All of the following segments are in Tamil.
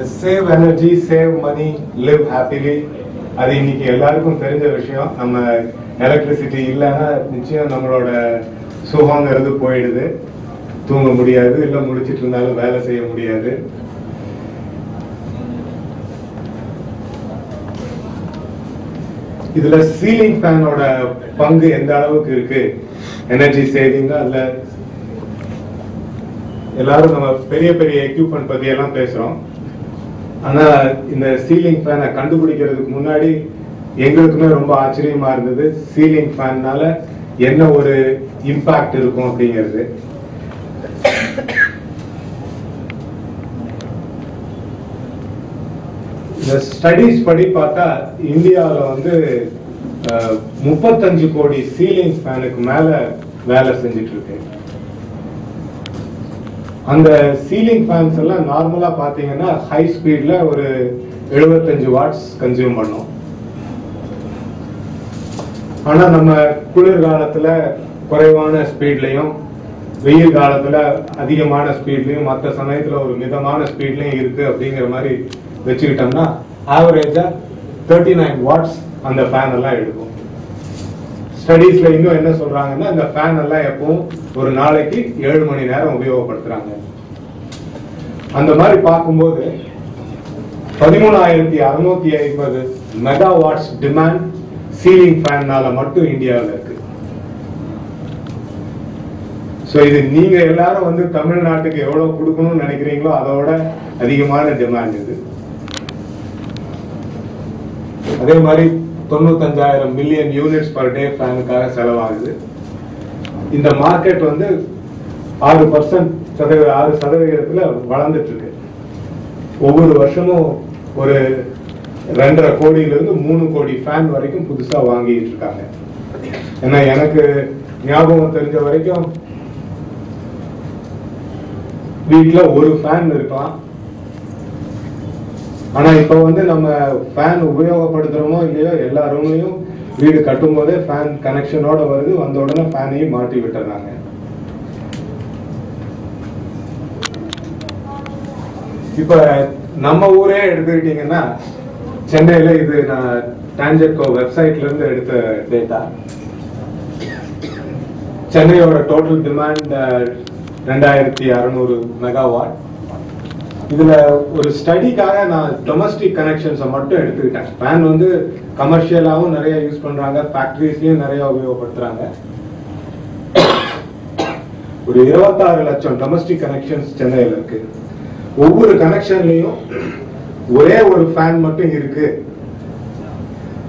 Save energy, save money, live happily, அது இன்னைக்கு எல்லாருக்கும் தெரிஞ்ச விஷயம். நம்ம எலக்ட்ரிசிட்டி இல்லைன்னா நிச்சயம் நம்மளோட சுகங்கிறது போயிடுது. தூங்க முடியாது, இல்லை முடிச்சிட்டு இருந்தாலும் வேலை செய்ய முடியாது. இதுல சீலிங் ஃபேனோட பங்கு எந்த அளவுக்கு இருக்கு எனர்ஜி சேவிங்? அதுல எல்லாரும் நம்ம பெரிய பெரிய எக்யூப்மெண்ட் பத்தி எல்லாம் பேசுறோம். ஆனா இந்த சீலிங் ஃபேனை கண்டுபிடிக்கிறதுக்கு முன்னாடி எங்களுக்குமே ரொம்ப ஆச்சரியமா இருந்தது, சீலிங் ஃபேன்னால என்ன ஒரு இம்பாக்ட் இருக்கும் அப்படிங்கிறது. இந்த ஸ்டடிஸ் படி பார்த்தா இந்தியாவில் வந்து 35 கோடி சீலிங் ஃபேனுக்கு மேல வேலை செஞ்சுட்டு இருக்கு. அந்த சீலிங் ஃபேன்ஸ் எல்லாம் நார்மலா பாத்தீங்கன்னா ஹை ஸ்பீட்ல ஒரு 75 வாட்ஸ் கன்சியூம் பண்ணும். ஆனா நம்ம குளிர்காலத்துல குறைவான ஸ்பீட்லயும், வெயில் காலத்துல அதிகமான ஸ்பீட்லயும், மற்ற சமயத்துல ஒரு மிதமான ஸ்பீட்லயும் இருக்கு அப்படிங்கிற மாதிரி வச்சுக்கிட்டோம்னா ஆவரேஜா 39 வாட்ஸ் அந்த ஃபேன் எல்லாம் எடுக்கும். ஸ்டடீஸ்ல இன்னும் என்ன சொல்றாங்கன்னா, இந்த ஃபேன் எல்லாம் எப்பவும் ஒரு நாளைக்கு 7 மணி நேரம் உபயோகப்படுத்துறாங்க. அந்த மாதிரி பார்க்கும்போது 13,650 மெகாவாட்ஸ் டிமாண்ட் சீலிங் ஃபேன்னால மட்டும் இந்தியாவில் இருக்கு. ஸோ இது நீங்க எல்லாரும் வந்து தமிழ்நாட்டுக்கு எவ்வளவு கொடுக்கணும்னு நினைக்கிறீங்களோ அதோட அதிகமான டிமாண்ட் இது. அதே மாதிரி 95,000 மில்லியன் யூனிட்ஸ் பர் டே ஃபேனுக்காக செலவாகுது. இந்த மார்க்கெட் வந்து 6% வளர்ந்துட்டு இருக்கு. ஒவ்வொரு வருஷமும் ஒரு 2.5 கோடியிலிருந்து 3 கோடி ஃபேன் வரைக்கும் புதுசா வாங்கிட்டு இருக்காங்க. ஏன்னா எனக்கு ஞாபகம் தெரிஞ்ச வரைக்கும் வீட்டுல ஒரு ஃபேன் இருக்கலாம். ஆனா இப்ப வந்து நம்ம ஃபேன் உபயோகப்படுத்துறோமோ இல்லையோ, எல்லா ரூம்லயும் வீடு கட்டும் போதே ஃபேன் கனெக்ஷனோட வருது. வந்த உடனே ஃபேனையும் மாட்டி விட்டுறாங்க. இப்ப நம்ம ஊரே எடுத்துக்கிட்டீங்கன்னா, சென்னையில இது நான் டான்ஜெட்கோ வெப்சைட்ல இருந்து எடுத்த டேட்டா. சென்னையோட டோட்டல் டிமாண்ட் 2,600 மெகாவாட். இதுல ஒரு ஸ்டடிக்காக நான் டொமஸ்டிக் கனெக்ஷன்ஸை மட்டும் எடுத்துக்கிட்டேன். ஃபேன் வந்து கமர்ஷியலாவும் நிறைய யூஸ் பண்றாங்க, ஃபேக்டரிஸ்லயும் நிறைய உபயோகப்படுத்துறாங்க. ஒரு 26 லட்சம் டொமஸ்டிக் கனெக்ஷன்ஸ் சென்னையில இருக்கு. ஒவ்வொரு கனெக்ஷன்லயும் ஒரே ஒரு ஃபேன் மட்டும் இருக்கு,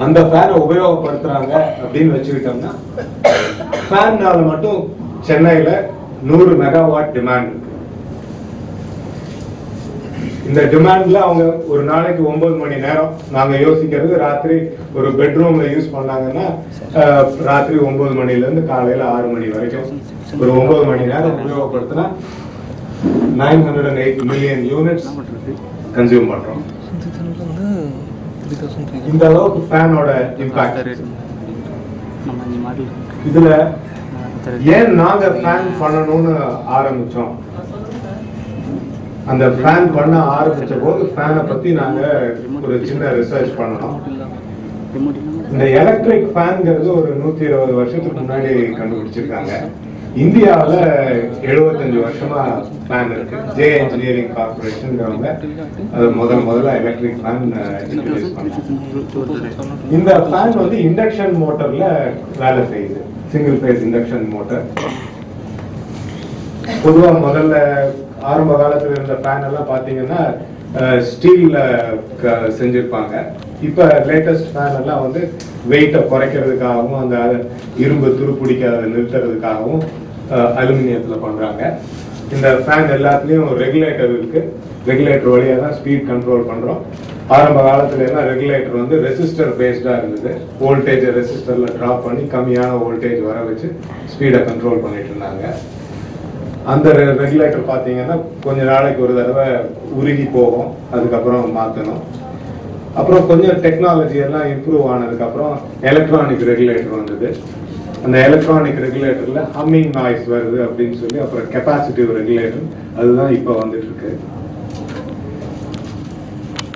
அந்த ஃபேனை உபயோகப்படுத்துறாங்க அப்படின்னு வச்சுக்கிட்டோம்னா, ஃபேன்னால மட்டும் சென்னையில 100 மெகாவாட் டிமாண்ட் இருக்கு. இந்த டிமாண்ட்ல அவங்க ஒரு நாளைக்கு 9 மணி நேரம், நாங்க யோசிக்கிறது ராத்திரி ஒரு பெட்ரூம்ல யூஸ் பண்ணாங்கன்னா ராத்திரி 9 மணில இருந்து காலையில 6 மணி வரைக்கும் ஒரு 9 மணி நேரம் உபயோகப்படுத்தினா 908 மில்லியன் யூனிட்ஸ் கன்சியூம் பண்றோம். இந்த அளவுக்கு ஃபேனோட இம்பாக்ட். இதுல ஏன் நாங்க ஃபேன் பண்ணணும்னு ஆரம்பிச்சோம்? அந்த ஃபேன் பண்ண ஆரம்பிச்ச போது ஃபேனை பத்தி நாங்க ஒரு சின்ன ரிசர்ச் பண்ணோம். இந்த எலக்ட்ரிக் ஃபேன்ங்கிறது ஒரு 120 வருஷத்துக்கு முன்னாடி கண்டுபிடிச்சிருக்காங்க. இந்தியாவில் 75 வருஷமா ஃபேன் இருக்கு. ஜே இன்ஜினியரிங் கார்பரேஷன்ங்கிறவங்க அது முதல்ல எலக்ட்ரிக் ஃபேன் இன்ட்ரோடியூஸ் பண்ணாங்க. இந்த ஃபேன் வந்து இண்டக்ஷன் மோட்டர்ல வேலை செய்யுது, சிங்கிள் ஃபேஸ் இண்டக்ஷன் மோட்டர். பொதுவா முதல்ல ஆரம்ப காலத்துல இருந்த ஃபேன் எல்லாம் பாத்தீங்கன்னா ஸ்டீல்ல செஞ்சிருப்பாங்க. இப்ப லேட்டஸ்ட் ஃபேன் எல்லாம் வந்து வெயிட்டை குறைக்கிறதுக்காகவும் அந்த இரும்பு துருப்பிடிக்காத நிறுத்துறதுக்காகவும் அலுமினியத்துல பண்றாங்க. இந்த ஃபேன் எல்லாத்துலயும் ரெகுலேட்டர் இருக்கு. ரெகுலேட்டர் வழியா தான் ஸ்பீட் கண்ட்ரோல் பண்றோம். ஆரம்ப காலத்துல எல்லாம் ரெகுலேட்டர் வந்து ரெசிஸ்டர் பேஸ்டா இருந்தது. வோல்டேஜ் ரெசிஸ்டர்ல டிராப் பண்ணி கம்மியான வோல்டேஜ் வர வச்சு ஸ்பீடை கண்ட்ரோல் பண்ணிட்டு இருந்தாங்க. அந்த ரெகுலேட்டர் பாத்தீங்கன்னா கொஞ்ச நாளைக்கு ஒரு தடவை உருகி போகும், அதுக்கப்புறம் மாத்தணும். அப்புறம் கொஞ்சம் டெக்னாலஜி எல்லாம் இம்ப்ரூவ் ஆனதுக்கு அப்புறம் எலக்ட்ரானிக் ரெகுலேட்டர் வந்தது. அந்த எலக்ட்ரானிக் ரெகுலேட்டர்ல ஹம்மிங் நாய்ஸ் வருது அப்படின்னு சொல்லி அப்புறம் கெப்பாசிட்டிவ் ரெகுலேட்டர், அதுதான் இப்ப வந்துட்டு இருக்கு.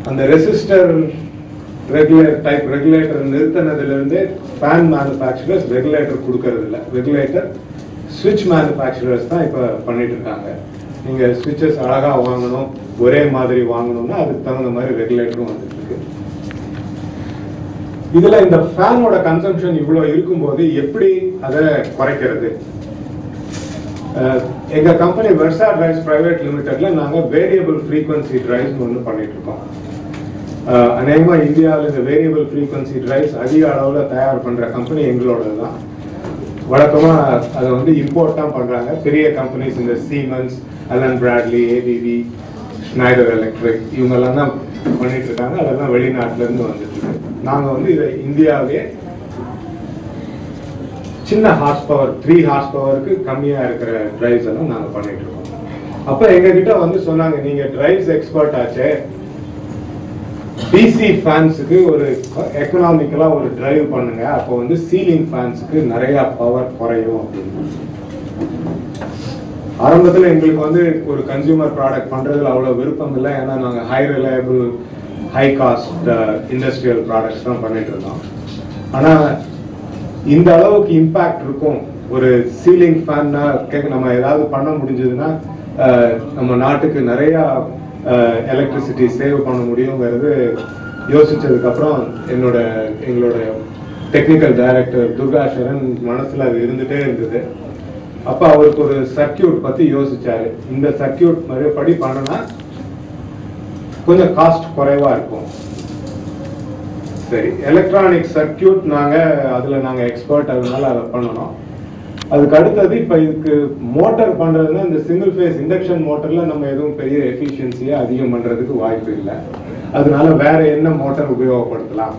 அந்த ரெசிஸ்டர் ரெகுலேட்டர் நிறுத்தினதுல இருந்து ஃபேன் மேனுஃபேக்சரர்ஸ் ரெகுலேட்டர் கொடுக்கறது இல்லை. ரெகுலேட்டர் ஸ்விட்ச் மேனுஃபேக்சரர்ஸ் தான் இப்ப பண்ணிட்டு இருக்காங்க. நீங்க ஸ்விட்சஸ் அழகா வாங்கணும், ஒரே மாதிரி வாங்கணும்னா அதுக்கு தகுந்த மாதிரி ரெகுலேட்டரும் வந்துட்டு இருக்கு. இதுல இந்த ஃபேனோட கன்சம்ஷன் இவ்வளவு இருக்கும்போது எப்படி அதை குறைக்கிறது? எங்க கம்பெனி வெர்சா டிரைவ்ஸ் பிரைவேட் லிமிடெட்ல நாங்க வேரியபிள் ஃப்ரீக்வன்சி டிரைவ்ஸ் ஒன்று பண்ணிட்டு இருக்கோம். அநேகமா இந்தியாவில் இந்த வேரியபிள் ஃப்ரீக்வன்சி டிரைவ்ஸ் அதிக அளவுல தயார் பண்ற கம்பெனி எங்களோட தான். வழக்கமா அதை வந்து இம்போர்ட் தான் பண்றாங்க. பெரிய கம்பெனிஸ் இந்த Siemens, Allen Bradley, ABB, Schneider Electric இவங்க எல்லாம் தான் பண்ணிட்டு இருக்காங்க. அதெல்லாம் வெளிநாட்டுல இருந்து வந்துட்டு இருக்கு. நாங்க வந்து இதை இந்தியாவிலேயே சின்ன ஹார்ஸ் பவர் 3 ஹார்ஸ் பவருக்கு கம்மியா இருக்கிற டிரைவ்ஸ் எல்லாம் நாங்க பண்ணிட்டு இருக்கோம். அப்ப எங்க கிட்ட வந்து சொன்னாங்க, நீங்க டிரைவ்ஸ் எக்ஸ்பர்ட் ஆச்சே, டிசி ஃபேன்ஸுக்கு ஒரு எக்கனாமிக்கலா ஒரு டிரைவ் பண்ணுங்க, அப்போ வந்து சீலிங் ஃபேன்ஸுக்கு நிறைய பவர் குறையும் அப்படின்னு. ஆரம்பத்தில் எங்களுக்கு வந்து ஒரு கன்சியூமர் ப்ராடக்ட் பண்றதுல அவ்வளவு விருப்பம் இல்லை. ஏன்னா நாங்க high reliable high cost industrial products தான் பண்ணிட்டு இருந்தோம். ஆனா இந்த அளவுக்கு இம்பாக்ட் இருக்கும் ஒரு சீலிங் ஃபேன்னா நம்ம ஏதாவது பண்ண முடிஞ்சதுன்னா நம்ம நாட்டுக்கு நிறைய எலக்ட்ரிசிட்டி சேவ் பண்ண முடியுங்கிறது யோசிச்சதுக்கு அப்புறம் எங்களோட டெக்னிக்கல் டைரக்டர் துர்கா சரண் மனசுல அது இருந்துட்டே இருந்தது. அப்ப அவருக்கு ஒரு சர்க்கியூட் பத்தி யோசிச்சாரு. இந்த சர்க்கியூட் மறுபடி பண்ணனா கொஞ்சம் காஸ்ட் குறைவா இருக்கும். சரி, எலக்ட்ரானிக் சர்க்கியூட் அதுல நாங்க எக்ஸ்பர்ட், அதனால அதை பண்ணணும். அதுக்கு அடுத்தது இப்ப இதுக்கு மோட்டார் பண்றதுன்னா இந்த சிங்கிள் ஃபேஸ் இண்டக்ஷன் மோட்டர்ல நம்ம எதுவும் பெரிய எஃபிஷியன்சியை அதிகம் பண்றதுக்கு வாய்ப்பு இல்லை. அதனால வேற என்ன மோட்டார் உபயோகப்படுத்தலாம்?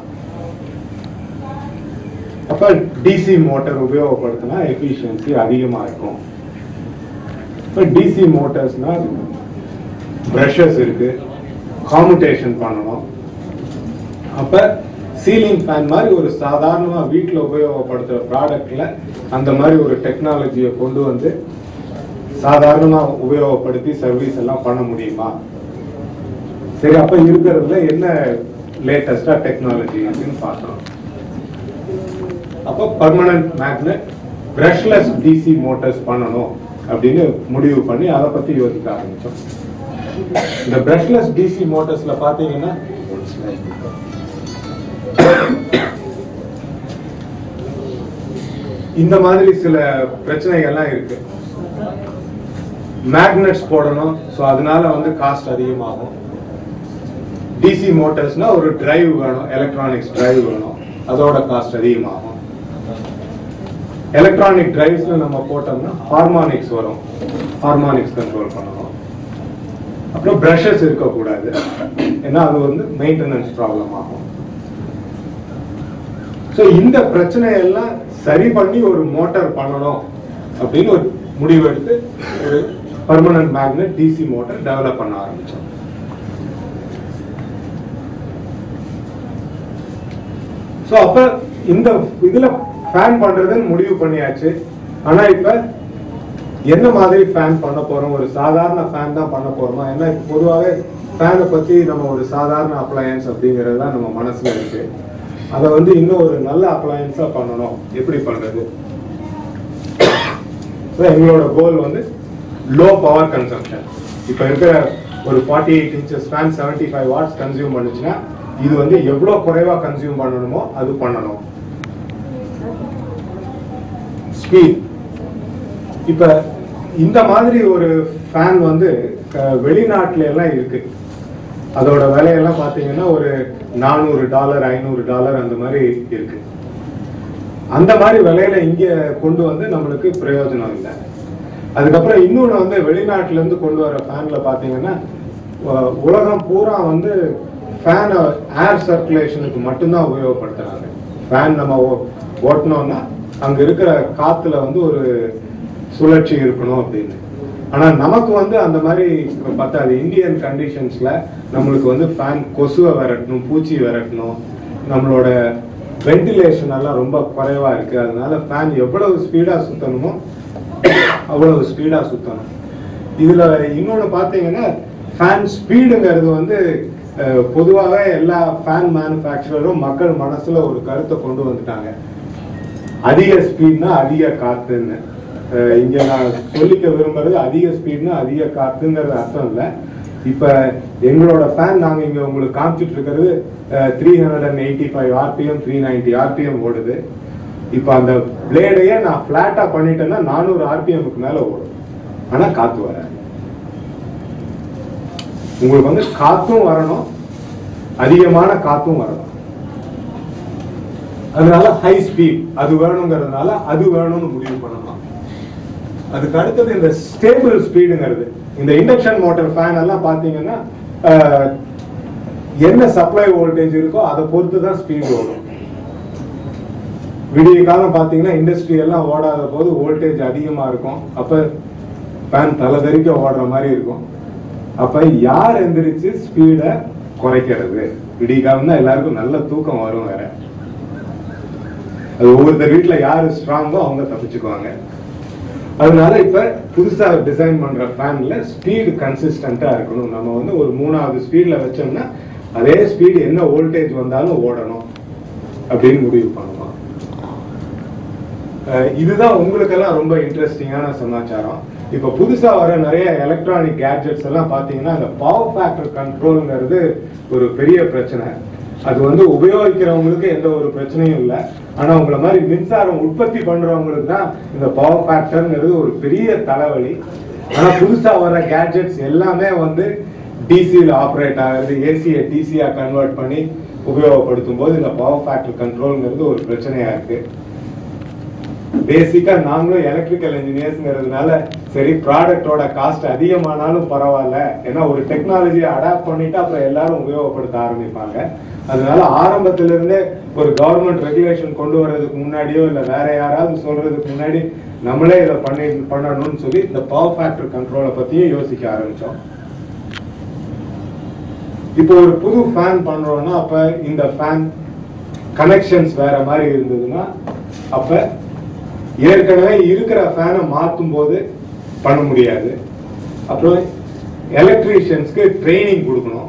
அப்ப டிசி மோட்டார் உபயோகப்படுத்தினா எஃபிஷியன்சி அதிகமா இருக்கும். இப்ப டிசி மோட்டார்ஸ்னா பிரஷஸ் இருக்கு, காமுடேஷன் பண்ணணும். அப்ப சீலிங் ஃபேன் மாதிரி ஒரு சாதாரணமா வீட்டுல உபயோகப்படுத்துற ப்ராடக்ட்ல அந்த மாதிரி ஒரு டெக்னாலஜியை கொண்டு வந்து சாதாரணமா உபயோகப்படுத்தி சர்வீஸ் எல்லாம் பண்ண முடியுமா? சரி, அப்ப இருக்கிறதுல என்ன லேட்டஸ்டா டெக்னாலஜி அப்படின்னு பார்த்தோம். அப்ப permanent magnet brushless DC motors பண்ணணும் அப்படின்னு முடிவு பண்ணி அதை பத்தி யோசிக்க ஆரம்பிச்சோம். இந்த பிரஷ்லெஸ் டிசி மோட்டார்ஸ்ல பாத்தீங்கன்னா இந்த மாதிரி சில பிரச்சனைகள்லாம் இருக்கு. மேக்னெட்ஸ் போடணும், சோ அதனால வந்து காஸ்ட் அதிகமாகும். டிசி மோட்டார்ஸ்னா ஒரு டிரைவ் வேணும், எலக்ட்ரானிக்ஸ் டிரைவ் வேணும், அதோட காஸ்ட் அதிகமாகும். எலக்ட்ரானிக் டிரைவ்ஸ்ல நம்ம போட்டோம்னா ஹார்மோனிக்ஸ் வரும், ஹார்மோனிக்ஸ் கண்ட்ரோல் பண்ணணும். அப்புறம் பிரஷஸ் இருக்கக்கூடாது, ஏன்னா அது வந்து மெயின்டெனன்ஸ் ப்ராப்ளம் ஆகும். ஸோ இந்த பிரச்சனையெல்லாம் சரி பண்ணி ஒரு மோட்டார் பண்ணணும் அப்படின்னு ஒரு முடிவெடுத்து ஒரு permanent magnet DC motor develop பண்ண ஆரம்பிச்சோம். ஸோ அப்ப இந்த இதுல ஃபேன் பண்றதுன்னு முடிவு பண்ணியாச்சு. ஆனா இப்ப என்ன மாதிரி ஃபேன் பண்ண போறோம்? ஒரு சாதாரண ஃபேன் தான் பண்ண போறோமா? ஏன்னா பொதுவாகவே ஃபேனை பத்தி நம்ம ஒரு சாதாரண அப்ளையன்ஸ் அப்படிங்கிறது தான் நம்ம மனசுல இருக்கு. அதை வந்து இன்னும் ஒரு நல்ல அப்ளையன்ஸா பண்ணணும். எப்படி பண்றது? எங்களோட கோல் வந்து லோ பவர் கன்சம்ஷன். இப்ப இருக்கிற ஒரு 48 inches ஃபேன் 75 watts கன்சியூம் பண்ணுச்சுன்னா இது வந்து எவ்வளவு குறைவா கன்சியூம் பண்ணணுமோ அது பண்ணணும். ஸ்பீட். இப்ப இந்த மாதிரி ஒரு ஃபேன் வந்து வெளிநாட்டுல எல்லாம் இருக்கு. அதோட விலையெல்லாம் பாத்தீங்கன்னா ஒரு $400 $500 அந்த மாதிரி இருக்கு. அந்த மாதிரி விலையில இங்க கொண்டு வந்து நம்மளுக்கு பிரயோஜனம் இல்லை. அதுக்கப்புறம் இன்னொன்னு வந்து வெளிநாட்டுல இருந்து கொண்டு வர ஃபேன்ல பாத்தீங்கன்னா உலகம் பூரா வந்து ஃபேன் ஏர் சர்க்குலேஷனுக்கு மட்டும்தான் உபயோகப்படுத்துறாங்க. ஃபேன் நம்ம ஓட்டணும்னா அங்க இருக்கிற காத்துல வந்து ஒரு சுழற்சி இருக்கணும் அப்படின்னு. ஆனா நமக்கு வந்து அந்த மாதிரி பத்தாது. இந்தியன் கண்டிஷன்ஸ்ல நம்மளுக்கு வந்து ஃபேன் கொசுவை விரட்டணும், பூச்சி விரட்டணும், நம்மளோட வென்டிலேஷன் எல்லாம் ரொம்ப குறைவா இருக்கு. அதனால ஃபேன் எவ்வளவு ஸ்பீடா சுத்தணுமோ அவ்வளவு ஸ்பீடா சுத்தணும். இதுல இன்னொன்னு பாத்தீங்கன்னா ஃபேன் ஸ்பீடுங்கிறது வந்து பொதுவாகவே எல்லா ஃபேன் மேனுஃபேக்சரரும் மக்கள் மனசுல ஒரு கருத்தை கொண்டு வந்துட்டாங்க, அதிக ஸ்பீட்னா அதிக காத்துன்னு. இங்க நான் சொல்லிக்க விரும்புறது அதிக ஸ்பீட்னா அதிக காத்துங்கிறது அர்த்தம் இல்லை. இப்ப எங்களோட ஃபேன் நாங்க இங்க உங்களுக்கு காமிச்சிட்டு இருக்கிறது 385 RPM 390 RPM ஓடுது. இப்ப அந்த பிளேடையே நான் பிளாட்டா பண்ணிட்டேன்னா 400 RPMக்கு மேல ஓடும், ஆனா காத்து வர. உங்களுக்கு வந்து காத்தும் வரணும், அதிகமான காத்தும் வரணும். அதனால ஹை ஸ்பீட் அது வேணுங்கிறதுனால அது வேணும்னு முடிவு பண்ணலாம். அதுக்கு அடுத்தது இந்த ஸ்டேபிள் ஸ்பீடுங்கிறது. இந்த இண்டக்ஷன் மோட்டார் ஃபேன் எல்லாம் பாத்தீங்கன்னா என்ன சப்ளை வோல்டேஜ் இருக்கோ அதை பொறுத்து தான் ஸ்பீட் ஓடும். விடிய காலம் பாத்தீங்கன்னா இண்டஸ்ட்ரி எல்லாம் ஓடாத போது வோல்டேஜ் அதிகமா இருக்கும், அப்ப ஃபேன் தலைதறிக்க ஓடுற மாதிரி இருக்கும். அப்ப யார் எந்திரிச்சு ஸ்பீட குறைக்கிறது? விடிய காலம் தான் எல்லாருக்கும் நல்ல தூக்கம் வரும் வேற. அது ஒவ்வொருத்தர் வீட்டுல யாரு ஸ்ட்ராங்கோ அவங்க தப்பிச்சுக்குவாங்க. அதனால இப்ப புதுசா டிசைன் பண்ற ஃபேன்ல ஸ்பீடு கன்சிஸ்டன்டா இருக்கணும். நம்ம வந்து ஒரு 3வது ஸ்பீட்ல வச்சோம்னா அதே ஸ்பீடு என்ன வோல்டேஜ் வந்தாலும் ஓடணும் அப்படின்னு முடிவு பண்ணலாம். இதுதான் உங்களுக்கெல்லாம் ரொம்ப இன்ட்ரெஸ்டிங்கான சமாச்சாரம். இப்ப புதுசா வர நிறைய எலக்ட்ரானிக் கேட்ஜெட்ஸ் எல்லாம் பாத்தீங்கன்னா அந்த பவர் ஃபேக்டர் கண்ட்ரோல்ங்கிறது ஒரு பெரிய பிரச்சனை. அது வந்து உபயோகிக்கிறவங்களுக்கு எந்த ஒரு பிரச்சனையும் இல்லை, ஆனா உங்களை மாதிரி மின்சாரம் உற்பத்தி பண்றவங்களுக்கு தான் இந்த பவர் ஃபேக்டர்ங்கிறது ஒரு பெரிய தலைவலி. ஆனா புதுசா வர கேட்ஜெட்ஸ் எல்லாமே வந்து டிசியில் ஆப்ரேட் ஆகுது, ஏசியை டிசியா கன்வெர்ட் பண்ணி உபயோகப்படுத்தும் போது இந்த பவர் ஃபேக்டர் கண்ட்ரோல்ங்கிறது ஒரு பிரச்சனையா இருக்கு. பேசிக்கா நாங்களும் எலக்ட்ரிக்கல் இன்ஜினியர்ஸ்ங்கிறதுனால சரி ப்ராடக்டோட காஸ்ட் அதிகமானாலும் பரவாயில்ல, ஏன்னா ஒரு டெக்னாலஜியை அடாப்ட் பண்ணிட்டு அப்புறம் எல்லாரும் உபயோகப்படுத்த ஆரம்பிப்பாங்க. அதனால ஆரம்பத்திலிருந்தே ஒரு கவர்மெண்ட் ரெகுலேஷன் கொண்டு வர்றதுக்கு முன்னாடியோ இல்ல வேற யாராவது சொல்றதுக்கு முன்னாடி நம்மளே இதை பண்ணணும்னு சொல்லி இந்த பவர் ஃபேக்டர் கண்ட்ரோலை பத்தியும் யோசிக்க ஆரம்பிச்சோம். இப்போ ஒரு புது ஃபேன் பண்றோம்னா அப்ப இந்த ஃபேன் கனெக்ஷன்ஸ் வேற மாதிரி இருந்ததுன்னா அப்ப ஏற்கனவே இருக்கிற ஃபேனை மாற்றும் போது பண்ண முடியாது. அப்புறம் எலக்ட்ரீஷியன்ஸ்க்கு ட்ரைனிங் கொடுக்கணும்.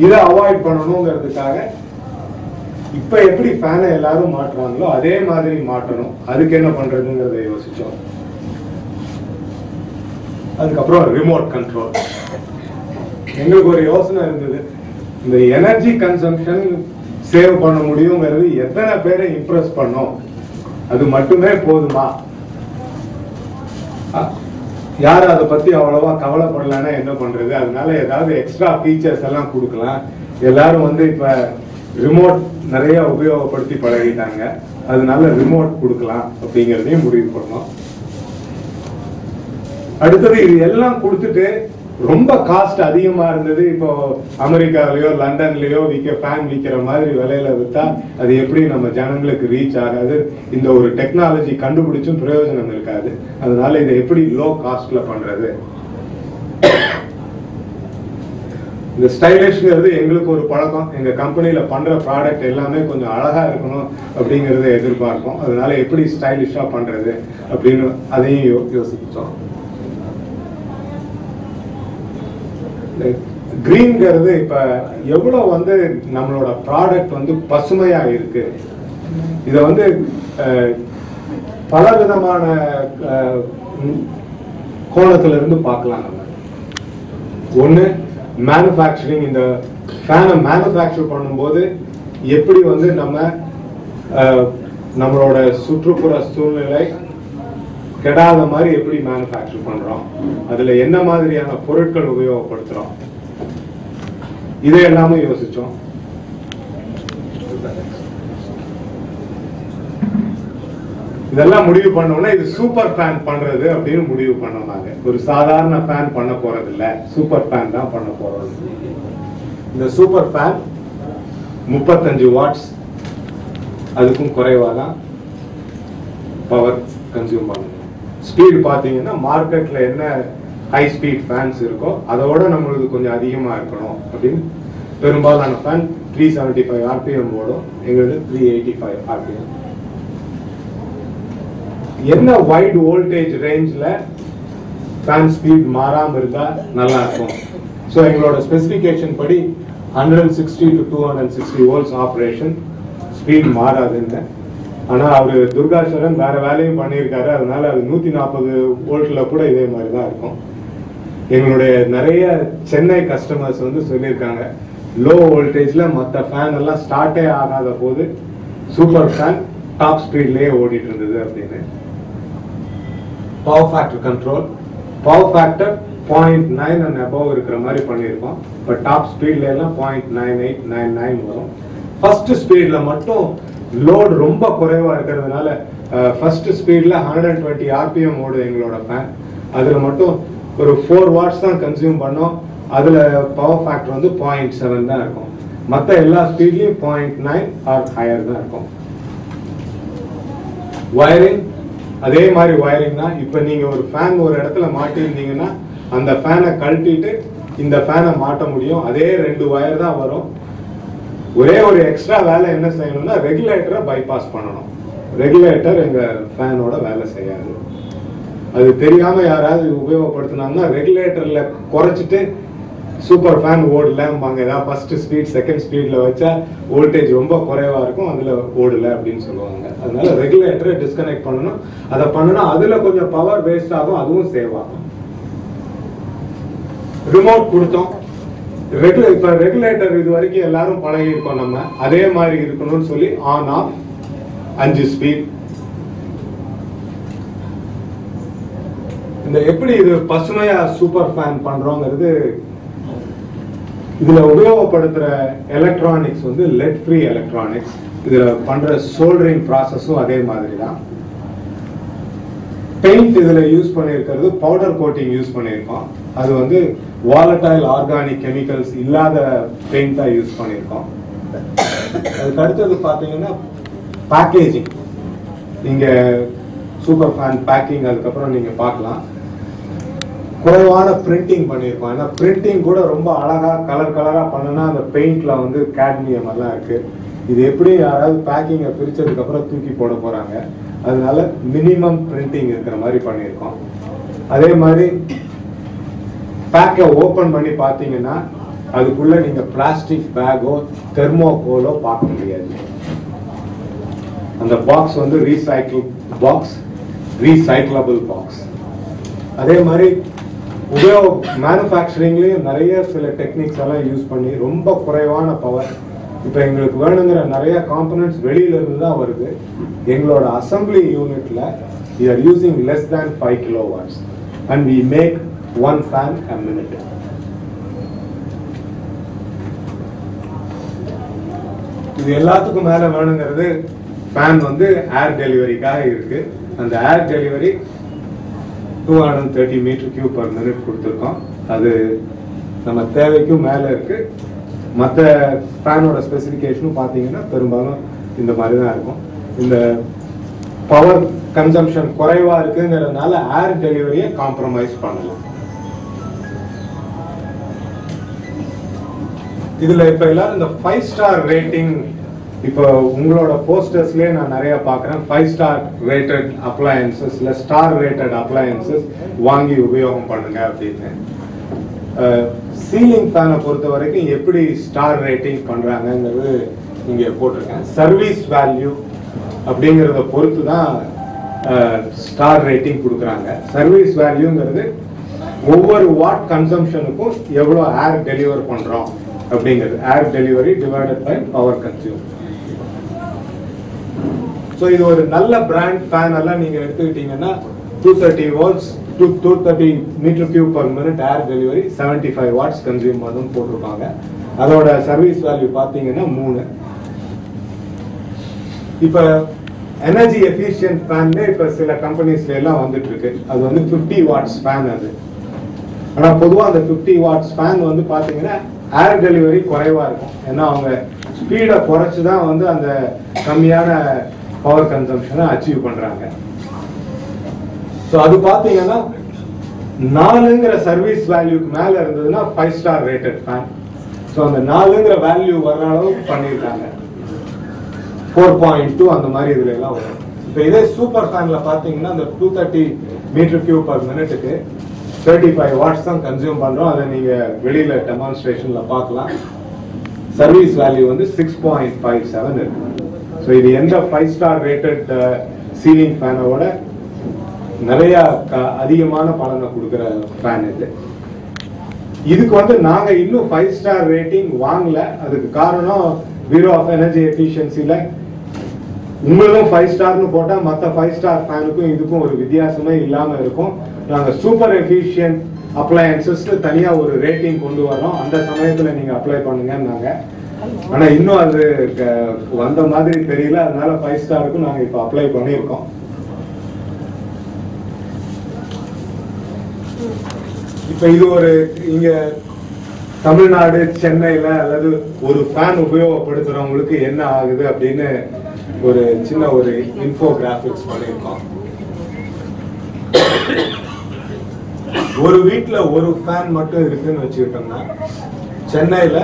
இதை அவாய்ட் பண்ணணுங்கிறதுக்காக இப்ப எப்படி ஃபேனை எல்லாரும் மாற்றுவாங்களோ அதே மாதிரி மாற்றணும். அதுக்கு என்ன பண்றதுங்கிறத யோசிச்சோம். அதுக்கப்புறம் ரிமோட் கண்ட்ரோல். எங்களுக்கு ஒரு யோசனை இருந்தது, இந்த எனர்ஜி கன்சம்ஷன் சேவ் பண்ண முடியுங்கிறது எத்தனை பேரை இம்ப்ரெஸ் பண்ணும், அது மட்டுமே போதுமா? யாரும் அதை பத்தி அவ்வளவா கவலைப்படலன்னா என்ன பண்றது? அதனால ஏதாவது எக்ஸ்ட்ரா ஃபீச்சர்ஸ் எல்லாம் கொடுக்கலாம். எல்லாரும் வந்து இப்ப ரிமோட் நிறைய உபயோகப்படுத்தி பழகிட்டாங்க, அதனால ரிமோட் கொடுக்கலாம் அப்படிங்கறதையும் முடிவு பண்ணோம். அடுத்தது இது எல்லாம் கொடுத்துட்டு ரொம்ப காஸ்ட் அதிகமா இருந்தது. இப்போ அமெரிக்காவிலயோ லண்டன்லயோ ஃபேன் விற்கிற மாதிரி விலையில வித்தா அது எப்படி நம்ம ஜனங்களுக்கு ரீச் ஆகாது? இந்த ஒரு டெக்னாலஜி கண்டுபிடிச்சும் பிரயோஜனம் இருக்காது. அதனால இதை எப்படி லோ காஸ்ட்ல பண்றது? இந்த ஸ்டைலிஷ்ங்கிறது எங்களுக்கு ஒரு பழக்கம். எங்க கம்பெனியில பண்ற ப்ராடக்ட் எல்லாமே கொஞ்சம் அழகா இருக்கணும் அப்படிங்கறத எதிர்பார்ப்போம். அதனால எப்படி ஸ்டைலிஷா பண்றது அப்படின்னு அதையும் யோசிச்சோம். கிரீன்ங்கிறது இப்ப எவ்வளவு வந்து நம்மளோட ப்ராடக்ட் வந்து பசுமையா இருக்கு. இத வந்து பல விதமான கோணத்துல இருந்து பார்க்கலாம். நம்ம ஒண்ணு மேனுஃபேக்சரிங், இந்த ஃபேனை மேனுஃபேக்சர் பண்ணும்போது எப்படி வந்து நம்மளோட சுற்றுப்புற சூழ்நிலை கெடாத மாதிரி எப்படி மேனுஃபேக்சர் பண்றோம், அதுல என்ன மாதிரியான பொருட்கள் உபயோகப்படுத்துறோம், இதை எல்லாமே யோசிச்சோம். இதெல்லாம் முடிவு பண்ணோம்னா இது சூப்பர் ஃபேன் பண்றது அப்படின்னு முடிவு பண்ணோம்னாங்க. ஒரு சாதாரண ஃபேன் பண்ண போறது இல்ல, சூப்பர் ஃபேன் தான் பண்ண போறது. இந்த சூப்பர் ஃபேன் 35 வாட்ஸ் அதுக்கும் குறைவா தான் பவர் கன்சியூம் பண்ணும். ஸ்பீடு பாத்தீங்கன்னா மார்க்கெட்ல என்ன ஹை ஸ்பீட் ஃபேன்ஸ் இருக்கோ அதோட நம்மளுக்கு கொஞ்சம் அதிகமா இருக்கணும் அப்படின்னு பெரும்பாலான ஃபேன் 375 RPM ஓடும், எங்களுக்கு 385 RPM. என்ன வைட் வோல்டேஜ் ரேஞ்ச்ல ஃபேன் ஸ்பீட் மாறாம இருந்தா நல்லா இருக்கும். ஸோ எங்களோட ஸ்பெசிபிகேஷன் படி 160 to 260 volts ஆப்ரேஷன், ஸ்பீட் மாறாதுன்னு. ஆனா அவரு துர்காசரன் வேற வேலையும் பண்ணியிருக்காரு, அதனால அது 140 வோல்ட்ல கூட இதே மாதிரி தான் இருக்கும். எங்களுடைய நிறைய சென்னை கஸ்டமர்ஸ் வந்து சொல்லியிருக்காங்க, லோ வோல்டேஜ்ல மற்ற ஃபேன் எல்லாம் ஸ்டார்டே ஆகாத போது சூப்பர் ஃபேன் டாப் ஸ்பீட்லயே ஓடிட்டு இருந்தது அப்படின்னு. Power factor control, power factor 0.9 and above இருக்கிற மாதிரி பண்ணியிருக்கோம். இப்போ டாப் ஸ்பீட்ல எல்லாம் 0.9899 வரும். ஃபர்ஸ்ட் ஸ்பீட்ல மட்டும் லோட் ரொம்ப குறைவா இருக்கிறதுனால ஃபர்ஸ்ட் ஸ்பீட்ல 120 RPM ஓடுது எங்களோட ஃபேன். அதுல மட்டும் ஒரு 4 வாட்ஸ் தான் கன்சியூம் பண்ணோம். அதுல பவர் ஃபேக்டர் வந்து 0.7 தான் இருக்கும். மற்ற எல்லா ஸ்பீட்லயும் 0.9 ஆர் ஹையர் தான் இருக்கும். வயரிங் அதே மாதிரி வயரிங் தான். இப்ப நீங்க ஒரு ஃபேன் ஒரு இடத்துல மாட்டிருந்தீங்கன்னா அந்த ஃபேனை கழட்டிட்டு இந்த ஃபேனை மாட்ட முடியும். அதே 2 வயர் தான் வரும். ஒரே ஒரு எக்ஸ்ட்ரா வேலை என்ன செய்யணும்னா ரெகுலேட்டரை பைபாஸ் பண்ணணும். ரெகுலேட்டர் எங்க ஃபேனோட வேலை செய்யாது. அது தெரியாம யாராவது உபயோகப்படுத்தினாங்கன்னா ரெகுலேட்டர்ல குறைச்சிட்டு சூப்பர் ஃபேன் ஓடலம்பாங்க. ஏதாவது ஃபர்ஸ்ட் ஸ்பீட் செகண்ட் ஸ்பீட்ல வச்சா வோல்டேஜ் ரொம்ப குறைவா இருக்கும், அதுல ஓடல அப்படின்னு சொல்லுவாங்க. அதனால ரெகுலேட்டரை டிஸ்கனெக்ட் பண்ணணும். அதை பண்ணனா அதுல கொஞ்சம் பவர் வேஸ்ட் ஆகும், அதுவும் சேவ் ஆகும். ரிமோட் கொடுத்தோம். இப்ப ரெகுலேட்டர் இது வரைக்கும் எல்லாரும் பழகி இருக்கோம் நம்ம, அதே மாதிரி இருக்கணும்னு சொல்லி ஆன் ஆஃப் 5 ஸ்பீட். இந்த எப்படி இது பசுமையா சூப்பர் ஃபேன் பண்றோங்கிறது, இதுல உபயோகப்படுத்துற எலக்ட்ரானிக்ஸ் வந்து லெட் ஃப்ரீ எலக்ட்ரானிக்ஸ். இதுல பண்ற சோல்டரிங் ப்ராசஸும் அதே மாதிரி தான். பெயிண்ட் இதுல யூஸ் பண்ணிருக்கிறது பவுடர் கோட்டிங் யூஸ் பண்ணிருக்கோம். அது வந்து வாலடைல் ஆர்கானிக் கெமிக்கல்ஸ் இல்லாத பெயிண்ட் தான் யூஸ் பண்ணிருக்கோம். அதுக்கு அடுத்தது பாத்தீங்கன்னா பேக்கேஜிங். நீங்க சூப்பர் ஃபேன் பேக்கிங் அதுக்கப்புறம் நீங்க பார்க்கலாம். குறைவான பிரிண்டிங் பண்ணியிருக்கோம். ஏன்னா பிரிண்டிங் கூட ரொம்ப அழகா கலர் கலரா பண்ணுனா அந்த பெயிண்ட்ல வந்து கேட்மியம் எல்லாம் இருக்கு. இது எப்படி யாராவது பேக்கிங்கை பிரிச்சதுக்கு அப்புறம் தூக்கி போட போறாங்க, அதனால மினிமம் பிரிண்டிங் இருக்கிற மாதிரி பண்ணியிருக்கோம். அதே மாதிரி பேக்கை ஓபன் பண்ணி பார்த்தீங்கன்னா அதுக்குள்ள நீங்க பிளாஸ்டிக் பேக்கோ தெர்மோகோலோ பார்க்க முடியாது. அந்த பாக்ஸ் வந்து ரீசைக்கிளபிள் பாக்ஸ். அதே மாதிரி மேனுஃபேக்சரிங்லயும் நிறைய சில டெக்னிக்ஸ் எல்லாம் யூஸ் பண்ணி ரொம்ப குறைவான பவர். இப்ப எங்களுக்கு வேணுங்கிற நிறைய காம்பனன்ட்ஸ் வெளியில இருந்து தான் வருது. எங்களோட அசம்பிளி யூனிட்ல we are using less than 5 kilowatts and we make 1 fan a minute. இது எல்லாத்துக்கும் மேல வேணுங்கிறது ஃபேன் வந்து ஏர் டெலிவரிக்காக இருக்கு. அந்த air delivery 230 metre cube per minute கொடுத்துருக்கோம். அது நம்ம தேவைக்கும் மேல இருக்கு. மற்ற ஃபேனோட ஸ்பெசிஃபிகேஷனும் பார்த்தீங்கன்னா பெரும்பாலும் இந்த மாதிரி தான் இருக்கும். இந்த பவர் கன்சம்ஷன் குறைவா இருக்குங்கிறதுனால ஏர் டெலிவரியை காம்ப்ரமைஸ் பண்ணலாம். இதுல இப்ப எல்லாரும் இந்த 5 ஸ்டார் ரேட்டிங், இப்போ உங்களோட போஸ்டர்ஸ்லயே நான் நிறைய பாக்குறேன். 5 ஸ்டார் ரேட்டட் அப்ளையன்சஸ் இல்ல ஸ்டார் ரேட்டட் அப்ளையன்சஸ் வாங்கி உபயோகம் பண்ணுங்க அப்படின்னு. சீலிங் ஃபேனை பொறுத்த வரைக்கும் எப்படி ஸ்டார் ரேட்டிங் பண்றாங்கிறது இங்க போட்டிருக்கேன். சர்வீஸ் வேல்யூ அப்படிங்கறத பொறுத்து தான் ஸ்டார் ரேட்டிங் கொடுக்குறாங்க. சர்வீஸ் வேல்யூங்கிறது ஒவ்வொரு வாட் கன்சம்ஷனுக்கும் எவ்வளவு ஏர் டெலிவர் பண்றோம் அப்படிங்கிறது. Air delivery divided by power consume. So இது ஒரு நல்ல பிராண்ட் ஃபேன் எல்லாம் நீங்க எடுத்துக்கிட்டீங்கன்னா 230 volts 230 metre cube per minute air delivery 75 watts consume பண்ணும் போட்டிருப்பாங்க. அதோட சர்வீஸ் வேல்யூ பார்த்தீங்கன்னா 3. இப்ப எனர்ஜி எஃபிஷியன்ட் ஃபேன்ல இப்ப சில கம்பெனிஸ்ல எல்லாம் வந்துட்டு இருக்கு. அது வந்து 50 வாட்ஸ் ஃபேன் அது. ஆனா பொதுவா அந்த 50 வாட்ஸ் ஃபேன் வந்து பாத்தீங்கன்னா ஏர் டெலிவரி குறைவா இருக்கும். ஏன்னா அவங்க ஸ்பீடை குறைச்சுதான் வந்து அந்த கம்மியான பவர் கன்சம்ஷனை அச்சீவ் பண்றாங்க. ஸோ அது பாத்தீங்கன்னா 4ங்கிற சர்வீஸ் வேல்யூக்கு மேல இருந்ததுன்னா 5 ஸ்டார் ரேட்டட் ஃபேன். ஸோ அந்த 4ங்கிற வேல்யூ வர்ற அளவுக்கு பண்ணியிருக்காங்க. 4.2 அந்த மாதிரி இதுல எல்லாம் வரும். இப்போ இதே சூப்பர் ஃபேன்ல பாத்தீங்கன்னா அந்த 230 மீட்டர் கியூப் பர் மினிட்டுக்கு 35 வாட்ஸ் தான் கன்சியூம் பண்றோம். அதை நீங்க வெளியில டெமான்ஸ்ட்ரேஷன்ல பார்க்கலாம். சர்வீஸ் வேல்யூ வந்து 6.57 இருக்கு. ஸோ இது எந்த 5-star ரேட்டட் சீலிங் ஃபேனோட நிறைய அதிகமான பலனை கொடுக்குற ஃபேன் இது. இதுக்கு வந்து நாங்க இன்னும் 5-star ரேட்டிங் வாங்கல. அதுக்கு காரணம் பியூரோ ஆஃப் எனர்ஜி எஃபிஷியன்சில உங்களும் 5-starனு போட்டா மற்ற 5-star ஃபேனுக்கும் இதுக்கும் ஒரு வித்தியாசமே இல்லாம இருக்கும். நாங்க சூப்பர் எஃபிஷியன்ட் அப்ளையன்சஸ் தனியா ஒரு ரேட்டிங் கொண்டு வரோம். அந்த சமயத்துல நீங்க அப்ளை பண்ணுங்கன்னாங்க. ஆனா இன்னும் அது வந்த மாதிரி தெரியல. அதனால 5-starக்கும் நாங்க இப்ப அப்ளை பண்ணியிருக்கோம். இப்ப இது ஒரு இங்க தமிழ்நாடு சென்னையில அல்லது ஒரு ஃபேன் உபயோகப்படுத்துறவங்களுக்கு என்ன ஆகுது அப்படின்னு ஒரு சின்ன ஒரு இன்ஃபோகிராபிக்ஸ் பண்ணியிருக்கோம். ஒரு வீட்டுல ஒரு ஃபேன் மட்டும் இருக்குன்னு வச்சுக்கிட்டோம்னா சென்னையில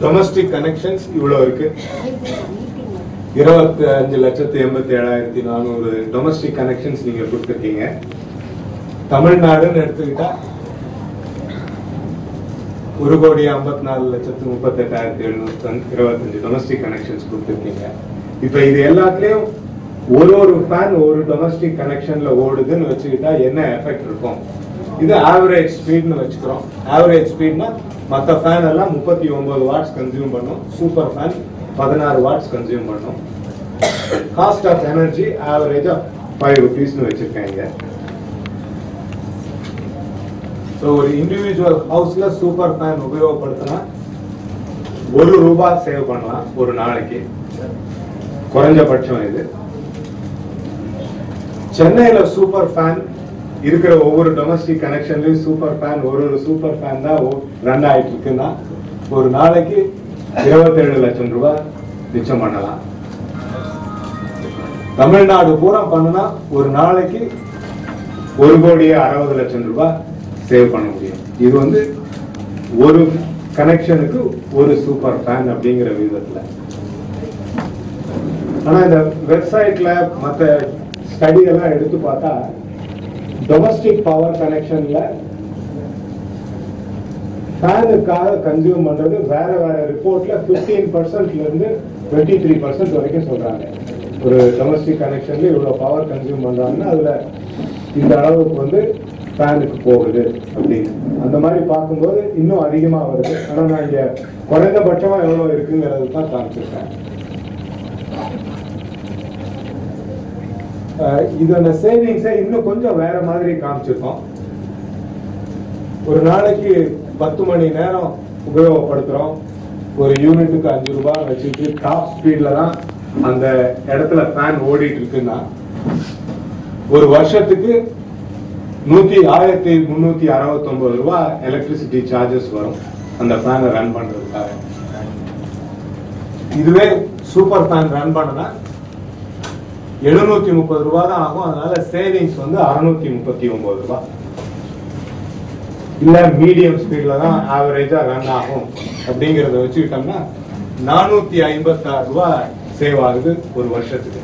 டொமஸ்டிக் கனெக்ஷன்ஸ் இவ்வளவு இருக்கு. 25,87,400 டொமஸ்டிக் கனெக்ஷன்ஸ் நீங்க கொடுத்துருக்கீங்க. தமிழ்நாடுன்னு எடுத்துக்கிட்டா 1,54,38,725 டொமஸ்டிக் கனெக்ஷன்ஸ் கொடுத்துருக்கீங்க. இப்ப இது எல்லாத்துலயும் ஒரு ஃபேன் ஒரு டொமஸ்டிக் கனெக்ஷன்ல ஓடுதுன்னு வச்சுக்கிட்டா என்ன எஃபெக்ட் இருக்கும்? இது ஆவரேஜ் ஸ்பீட்னு வச்சுக்கிறோம். ஆவரேஜ் ஸ்பீட்னா மற்ற ஃபேன் எல்லாம் 39 வாட்ஸ் கன்சியூம் பண்ணும். சூப்பர் ஃபேன் 16 வாட்ஸ் கன்சியூம் பண்ணும். காஸ்ட் ஆஃப் எனர்ஜி ஆவரேஜா 5 ரூபீஸ்னு வச்சிருக்காங்க. ஸோ ஒரு இண்டிவிஜுவல் ஹவுஸ்ல சூப்பர் ஃபேன் உபயோகப்படுத்தினா ₹1 சேவ் பண்ணலாம் ஒரு நாளைக்கு, குறைஞ்சபட்சம். இது சென்னையில சூப்பர் ஃபேன் இருக்கிற ஒவ்வொரு டொமஸ்டிக் கனெக்ஷன்லயும் சூப்பர் ஃபேன் ஒரு சூப்பர் ஃபேன் தான் ரன் ஆயிட்டு இருக்குன்னா ஒரு நாளைக்கு ₹27 லட்சம் மிச்சம் பண்ணலாம். தமிழ்நாடு பூரா பண்ணுனா ஒரு நாளைக்கு ₹1,60,00,000 சேவ் பண்ண முடியும். இது வந்து ஒரு கனெக்ஷனுக்கு ஒரு சூப்பர் ஃபேன் அப்படிங்கிற விதத்துல. ஆனா இந்த வெப்சைட்ல மற்ற ஸ்டடி எல்லாம் எடுத்து பார்த்தா டொமஸ்டிக் பவர் கனெக்ஷன்ல ஃபேனுக்காக கன்சியூம் பண்றது வேற வேற ரிப்போர்ட்ல 15% இருந்து 23% வரைக்கும் சொல்றாங்க. ஒரு டொமஸ்டிக் கனெக்ஷன்ல இவ்வளவு பவர் கன்சியூம் பண்றாங்கன்னா அதுல இந்த அளவுக்கு வந்து ஃபேனுக்கு போகுது அப்படின்னு. அந்த மாதிரி பார்க்கும்போது இன்னும் அதிகமா வருது. ஆனா நான் இங்க குறைந்தபட்சமா எவ்வளவு இருக்குங்கிறது தான் காமிச்சிருக்கேன். இதோட சேவிங்ஸை இன்னும் கொஞ்சம் வேற மாதிரி காமிச்சிருக்கோம். ஒரு நாளைக்கு 10 மணி நேரம் உபயோகப்படுத்துறோம். ஒரு யூனிட்டுக்கு ₹5 வச்சுட்டு டாப் ஸ்பீட்ல தான் அந்த இடத்துல ஃபேன் ஓடிட்டு இருக்குன்னா ஒரு வருஷத்துக்கு ₹1,369 எலக்ட்ரிசிட்டி சார்ஜஸ் வரும் அந்த ஃபேனை ரன் பண்றதுக்காக. இதுவே சூப்பர் ஃபேன் ரன் பண்ணனா ₹730 தான் ஆகும். அதனால சேவிங்ஸ் வந்து ₹639. இல்ல மீடியம் ஸ்பீட்ல தான் ஆவரேஜா ரன் ஆகும் அப்படிங்கறத வச்சுக்கிட்டோம்னா ₹456 சேவ் ஆகுது ஒரு வருஷத்துக்கு.